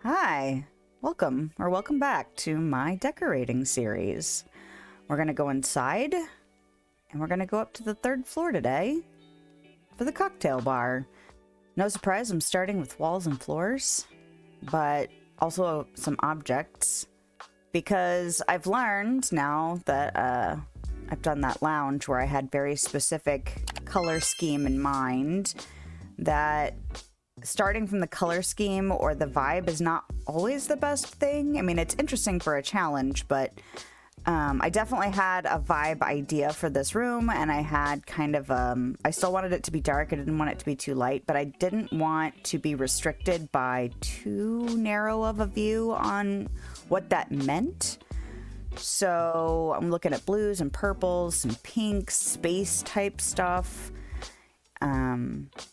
Hi, welcome back to my decorating series. We're gonna go inside and we're gonna go up to the 3rd floor today for the cocktail bar. No surprise, I'm starting with walls and floors, but also some objects because I've learned now that I've done that lounge where I had very specific color scheme in mind that starting from the color scheme or the vibe is not always the best thing. I mean, it's interesting for a challenge, but I definitely had a vibe idea for this room, and I had kind of, I still wanted it to be dark. I didn't want it to be too light, but I didn't want to be restricted by too narrow of a view on what that meant. So I'm looking at blues and purples, some pinks, space type stuff.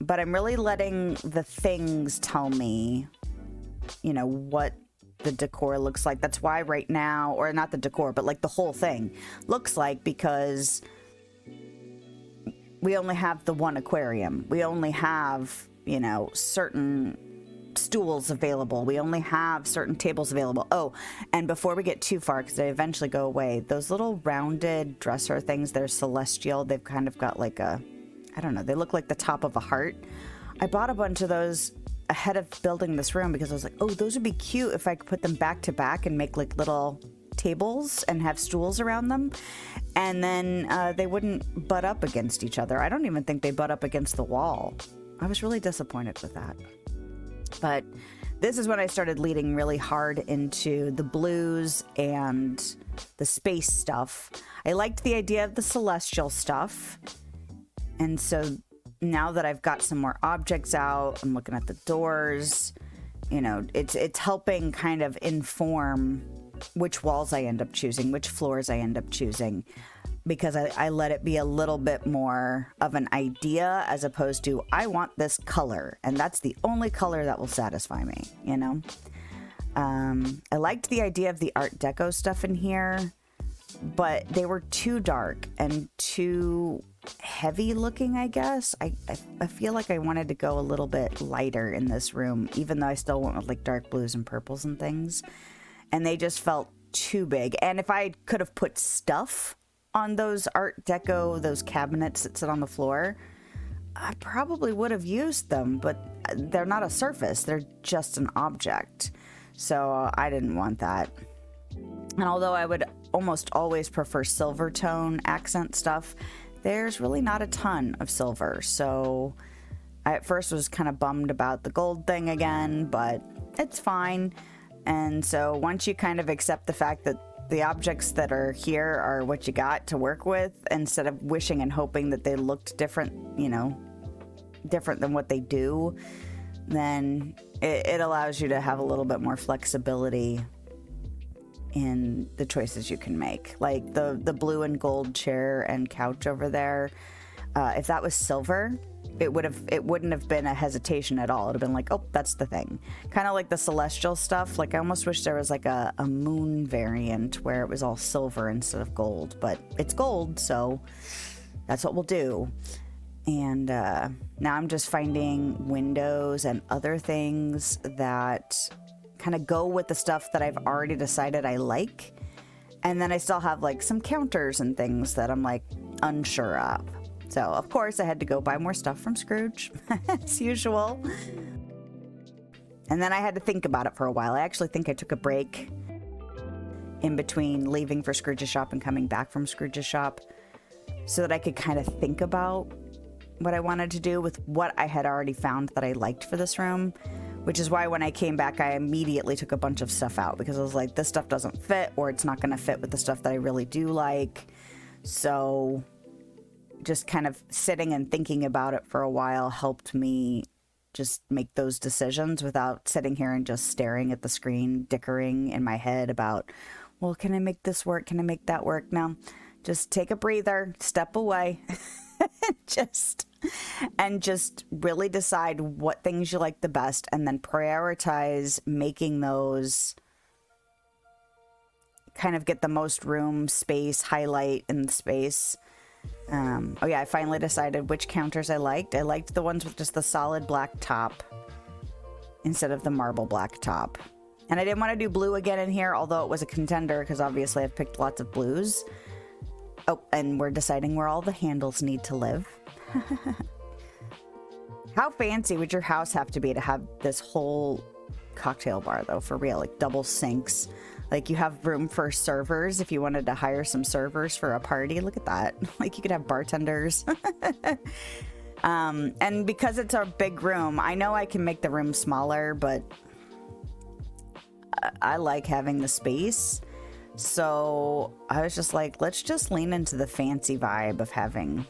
But I'm really letting the things tell me, you know, what the decor looks like. That's why right now, or not the decor, but like the whole thing looks like, because we only have the one aquarium. We only have, you know, certain stools available. We only have certain tables available. Oh, and before we get too far, because they eventually go away, those little rounded dresser things, they're celestial. They've kind of got like a, I don't know, they look like the top of a heart. I bought a bunch of those ahead of building this room because I was like, oh, those would be cute if I could put them back to back and make like little tables and have stools around them. And then they wouldn't butt up against each other. I don't even think they butt up against the wall. I was really disappointed with that. But this is when I started leading really hard into the blues and the space stuff. I liked the idea of the celestial stuff. And so now that I've got some more objects out, I'm looking at the doors, you know, it's helping kind of inform which walls I end up choosing, which floors I end up choosing, because I let it be a little bit more of an idea as opposed to, I want this color, and that's the only color that will satisfy me, you know? I liked the idea of the Art Deco stuff in here, but they were too dark and too heavy looking, I guess. I feel like I wanted to go a little bit lighter in this room, even though I still went with like dark blues and purples and things. And they just felt too big. And if I could have put stuff on those Art Deco, those cabinets that sit on the floor, I probably would have used them, but they're not a surface. They're just an object. So I didn't want that. And although I would almost always prefer silver tone accent stuff, there's really not a ton of silver. So I at first was kind of bummed about the gold thing again, but it's fine. And so once you kind of accept the fact that the objects that are here are what you got to work with, instead of wishing and hoping that they looked different, you know, different than what they do, then it allows you to have a little bit more flexibility in the choices you can make. Like the blue and gold chair and couch over there, if that was silver, it wouldn't have been a hesitation at all. It would have been like, oh, that's the thing. Kind of like the celestial stuff. Like I almost wish there was like a moon variant where it was all silver instead of gold, but it's gold, so that's what we'll do. And now I'm just finding windows and other things that kind of go with the stuff that I've already decided I like. And then I still have like some counters and things that I'm like unsure of. So of course I had to go buy more stuff from Scrooge as usual. And then I had to think about it for a while. I actually think I took a break in between leaving for Scrooge's shop and coming back from Scrooge's shop so that I could kind of think about what I wanted to do with what I had already found that I liked for this room. Which is why when I came back, I immediately took a bunch of stuff out because I was like, this stuff doesn't fit, or it's not going to fit with the stuff that I really do like. So just kind of sitting and thinking about it for a while helped me just make those decisions without sitting here and just staring at the screen, dickering in my head about, well, can I make this work? Can I make that work? No, just take a breather, step away, and just really decide what things you like the best, and then prioritize making those kind of get the most room space, highlight in the space. Oh yeah, I finally decided which counters I liked. I liked the ones with just the solid black top. instead of the marble black top. And I didn't want to do blue again in here, although it was a contender because obviously I've picked lots of blues. Oh, and we're deciding where all the handles need to live. How fancy would your house have to be to have this whole cocktail bar, though, for real? Like double sinks. Like you have room for servers if you wanted to hire some servers for a party. Look at that. Like you could have bartenders. And because it's a big room, I know I can make the room smaller, but I like having the space. So I was just like, let's just lean into the fancy vibe of having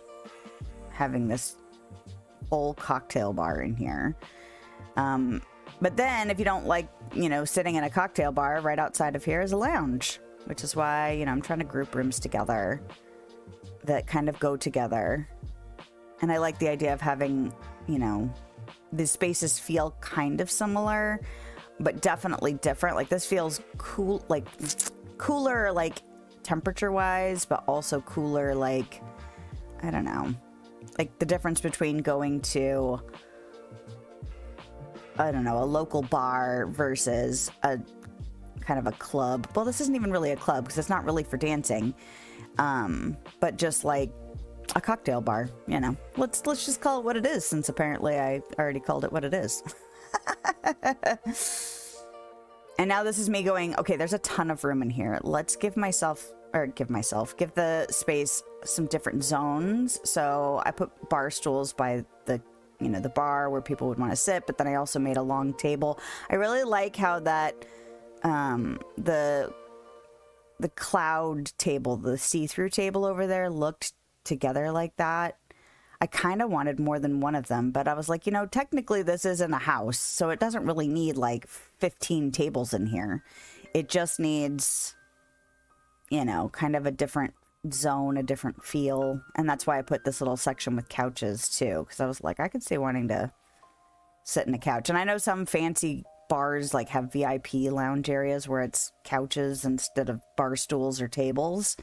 this whole cocktail bar in here. But then if you don't like, you know, sitting in a cocktail bar, right outside of here is a lounge, which is why, you know, I'm trying to group rooms together that kind of go together. And I like the idea of having, you know, the spaces feel kind of similar, but definitely different. Like this feels cool, like cooler, like temperature wise, but also cooler, like, I don't know, like the difference between going to, I don't know, a local bar versus a kind of a club. Well, this isn't even really a club because it's not really for dancing, but just like a cocktail bar, you know. Let's just call it what it is, since apparently I already called it what it is. And now this is me going, okay, there's a ton of room in here. Let's give the space some different zones. So I put bar stools by the, you know, the bar where people would want to sit, but then I also made a long table. I really like how that the cloud table, the see-through table over there looked together like that. I kind of wanted more than one of them, but I was like, you know, technically this isn't a house, so it doesn't really need like 15 tables in here. It just needs, you know, kind of a different zone, a different feel. And that's why I put this little section with couches too, because I was like, I could see wanting to sit in a couch. And I know some fancy bars like have VIP lounge areas where it's couches instead of bar stools or tables.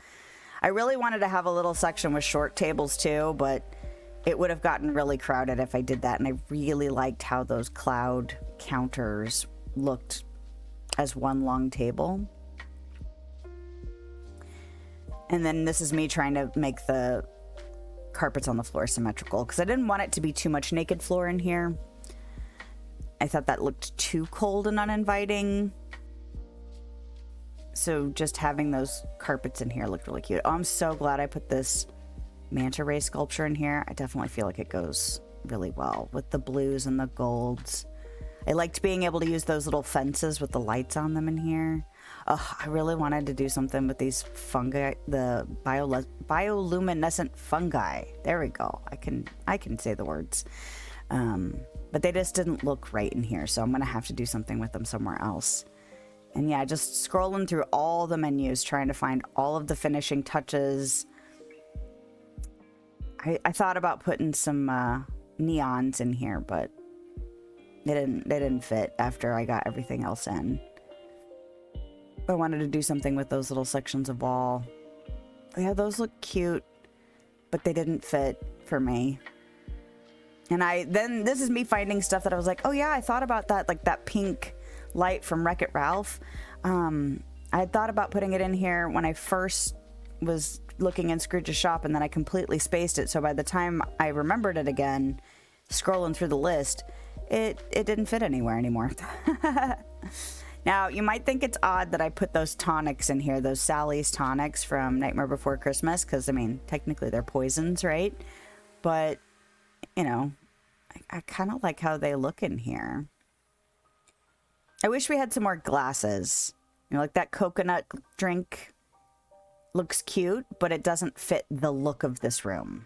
I really wanted to have a little section with short tables too, but it would have gotten really crowded if I did that. And I really liked how those cloud counters looked as one long table. And then this is me trying to make the carpets on the floor symmetrical because I didn't want it to be too much naked floor in here. I thought that looked too cold and uninviting. So just having those carpets in here looked really cute. Oh, I'm so glad I put this manta ray sculpture in here. I definitely feel like it goes really well with the blues and the golds. I liked being able to use those little fences with the lights on them in here. Oh, I really wanted to do something with these fungi, the bioluminescent fungi. There we go. I can say the words. But they just didn't look right in here, so I'm gonna have to do something with them somewhere else. And yeah, just scrolling through all the menus, trying to find all of the finishing touches. I thought about putting some neons in here, but they didn't fit after I got everything else in. I wanted to do something with those little sections of wall. Yeah, those look cute, but they didn't fit for me. And then this is me finding stuff that I was like, oh yeah, I thought about that, like that pink light from Wreck-It Ralph. I had thought about putting it in here when I first was looking in Scrooge's shop, and then I completely spaced it. So by the time I remembered it again, scrolling through the list, it didn't fit anywhere anymore. Now, you might think it's odd that I put those tonics in here, those Sally's tonics from Nightmare Before Christmas, because, I mean, technically they're poisons, right? But, you know, I kind of like how they look in here. I wish we had some more glasses. You know, like that coconut drink looks cute, but it doesn't fit the look of this room.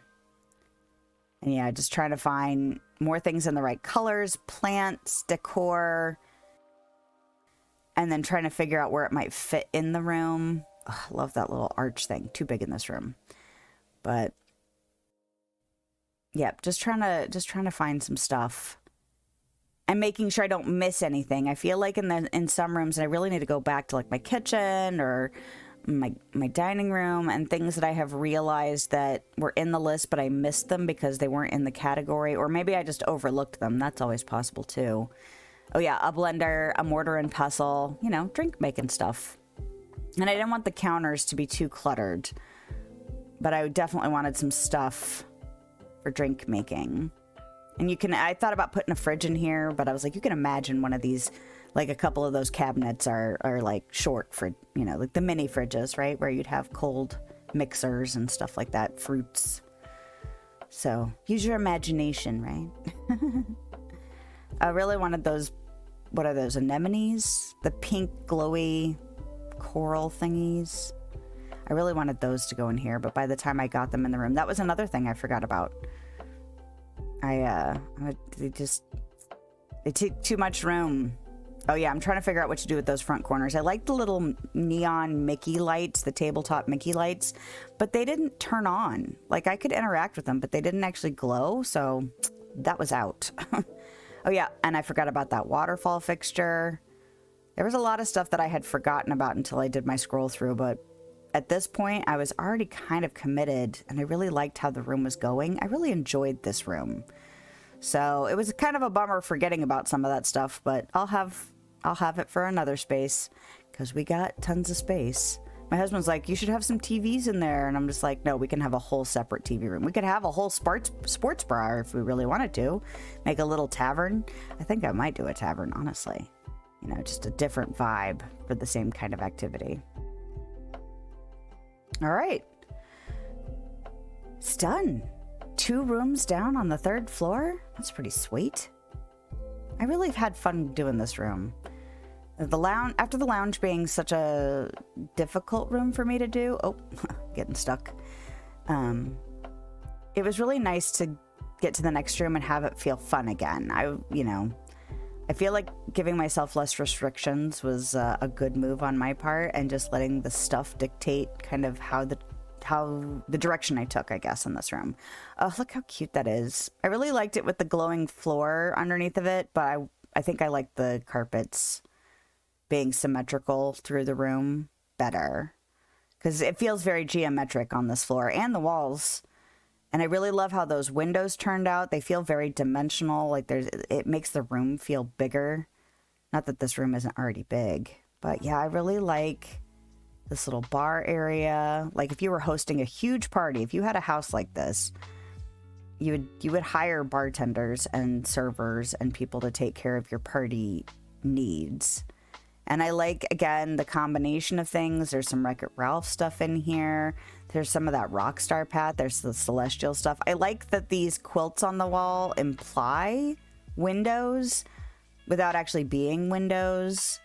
And yeah, just trying to find more things in the right colors, plants, decor, and then trying to figure out where it might fit in the room. Oh, I love that little arch thing. Too big in this room. But yeah, just trying to find some stuff and making sure I don't miss anything. I feel like in some rooms, and I really need to go back to like my kitchen or my dining room and things that I have realized that were in the list, but I missed them because they weren't in the category, or maybe I just overlooked them. That's always possible too. Oh yeah, a blender, a mortar and pestle, you know, drink making stuff. And I didn't want the counters to be too cluttered, but I definitely wanted some stuff for drink making. And I thought about putting a fridge in here, but I was like, you can imagine one of these, like a couple of those cabinets are like short for, you know, like the mini fridges, right? Where you'd have cold mixers and stuff like that, fruits. So use your imagination, right? I really wanted those, what are those, anemones? The pink glowy coral thingies. I really wanted those to go in here, but by the time I got them in the room, that was another thing I forgot about. It took too much room. Oh yeah, I'm trying to figure out what to do with those front corners. I like the little neon Mickey lights, the tabletop Mickey lights, but they didn't turn on. Like I could interact with them, but they didn't actually glow, so that was out. Oh yeah, and I forgot about that waterfall fixture. There was a lot of stuff that I had forgotten about until I did my scroll through, but at this point, I was already kind of committed, and I really liked how the room was going. I really enjoyed this room. So it was kind of a bummer forgetting about some of that stuff, but I'll have it for another space, because we got tons of space. My husband's like, you should have some TVs in there, and I'm just like, no, we can have a whole separate TV room. We could have a whole sports bar if we really wanted to. Make a little tavern. I think I might do a tavern, honestly. You know, just a different vibe for the same kind of activity. All right. It's done. 2 rooms down on the 3rd floor. That's pretty sweet. I really have had fun doing this room. The lounge, after the lounge being such a difficult room for me to do. Oh, getting stuck. It was really nice to get to the next room and have it feel fun again. I feel like giving myself less restrictions was a good move on my part, and just letting the stuff dictate kind of how the direction I took, I guess, in this room. Oh, look how cute that is. I really liked it with the glowing floor underneath of it, but I think I like the carpets being symmetrical through the room better, because it feels very geometric on this floor and the walls. And I really love how those windows turned out. They feel very dimensional. Like it makes the room feel bigger. Not that this room isn't already big, but yeah, I really like this little bar area. Like if you were hosting a huge party, if you had a house like this, you would hire bartenders and servers and people to take care of your party needs. And I like, again, the combination of things. There's some Wreck-It Ralph stuff in here. There's some of that Rockstar Path. There's the Celestial stuff. I like that these quilts on the wall imply windows without actually being windows.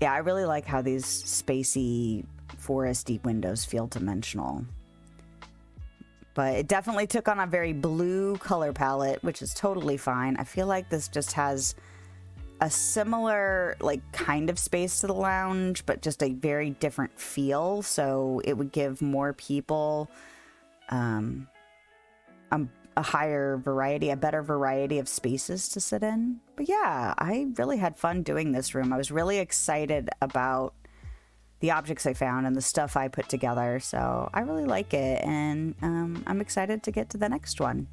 Yeah, I really like how these spacey, foresty windows feel dimensional. But it definitely took on a very blue color palette, which is totally fine. I feel like this just has a similar, like, kind of space to the lounge, but just a very different feel. So it would give more people a higher variety, a better variety of spaces to sit in. But yeah, I really had fun doing this room. I was really excited about the objects I found and the stuff I put together. So I really like it, and I'm excited to get to the next one.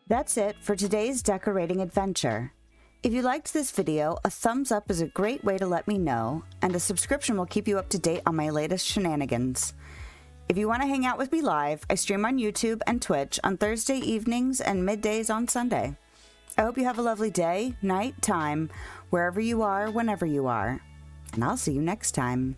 That's it for today's decorating adventure. If you liked this video, a thumbs up is a great way to let me know, and a subscription will keep you up to date on my latest shenanigans. If you want to hang out with me live, I stream on YouTube and Twitch on Thursday evenings and middays on Sunday. I hope you have a lovely day, night, time, wherever you are, whenever you are, and I'll see you next time.